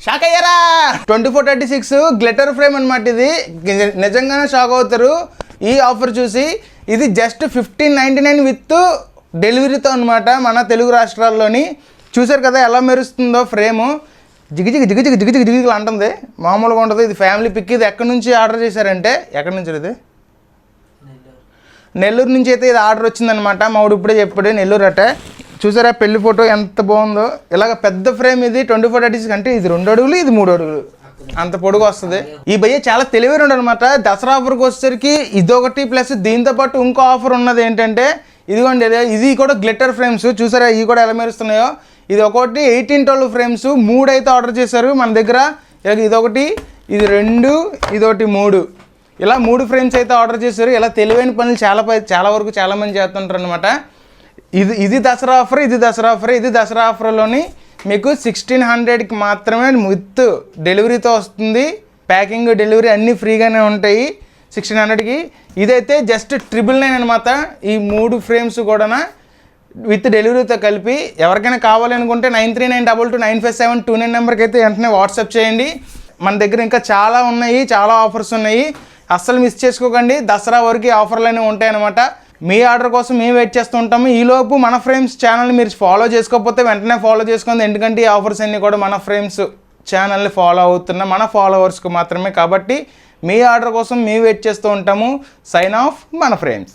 Shock అయ్యారా? 2436 glitter frame అనమాట. ఇది నిజంగానే షాక్ అవుతారు ఈ ఆఫర్ చూసి. ఇది జస్ట్ 1599 విత్ డెలివరీతో అనమాట మన తెలుగు రాష్ట్రాల్లోని. చూసారు కదా ఎలా మెరుస్తుందో ఫ్రేము, జిగిజిగి జిగిజిగి జిగిజిగి జిగిజిగి అంటుంది, మామూలుగా ఉంటుంది. ఇది ఫ్యామిలీ పిక్. ఇది ఎక్కడి నుంచి ఆర్డర్ చేశారంటే, ఎక్కడి నుంచి ఇది నెల్లూరు నుంచి అయితే ఇది ఆర్డర్ వచ్చిందనమాట. మావాడు ఇప్పుడే చెప్పాడు నెల్లూరు అట్టే. చూసారా పెళ్లి ఫోటో ఎంత బాగుందో. ఇలాగ పెద్ద ఫ్రేమ్ ఇది 2436 అంటే ఇది 2 అడుగులు ఇది 3 అడుగులు అంత పొడుగు వస్తుంది. ఈ భయ్య చాలా తెలివైన అనమాట. దసరా ఆఫర్కి వచ్చేసరికి ఇదొకటి ప్లస్ దీంతో పాటు ఇంకో ఆఫర్ ఉన్నది ఏంటంటే ఇదిగోండి, ఇది కూడా గ్లిటర్ ఫ్రేమ్స్. చూసారా ఇవి కూడా ఎలా మెరుస్తున్నాయో. ఇది ఒకటి 1812 ఫ్రేమ్స్ 3 అయితే ఆర్డర్ చేశారు మన దగ్గర. ఇదొకటి, ఇది 2, ఇదొకటి 3, ఇలా 3 ఫ్రేమ్స్ అయితే ఆర్డర్ చేశారు. ఇలా తెలివైన పనులు చాలా వరకు చాలామంది చేస్తుంటారు అనమాట. ఇది దసరా ఆఫర్, ఇది దసరా ఆఫర్. ఇది దసరా ఆఫర్లోని మీకు 1600కి మాత్రమే విత్ డెలివరీతో వస్తుంది. ప్యాకింగ్ డెలివరీ అన్నీ ఫ్రీగానే ఉంటాయి 1600కి. ఇదైతే జస్ట్ 999 అనమాట. ఈ 3 ఫ్రేమ్స్ కూడా విత్ డెలివరీతో కలిపి. ఎవరికైనా కావాలనుకుంటే 9392295729 నెంబర్కి అయితే వెంటనే వాట్సాప్ చేయండి. మన దగ్గర ఇంకా చాలా ఉన్నాయి, చాలా ఆఫర్స్ ఉన్నాయి. అస్సలు మిస్ చేసుకోకండి. దసరా వరకు ఈ ఆఫర్లు అనేవి ఉంటాయన్నమాట. మీ ఆర్డర్ కోసం మేము వెయిట్ చేస్తూ ఉంటాము. ఈలోపు మన ఫ్రేమ్స్ ఛానల్ని మీరు ఫాలో చేసుకోకపోతే వెంటనే ఫాలో చేసుకోండి. ఎందుకంటే ఈ ఆఫర్స్ అన్నీ కూడా మన ఫ్రేమ్స్ ఛానల్ని ఫాలో అవుతున్న మన ఫాలోవర్స్కి మాత్రమే. కాబట్టి మీ ఆర్డర్ కోసం మేము వెయిట్ చేస్తూ ఉంటాము. సైన్ ఆఫ్ మన ఫ్రేమ్స్.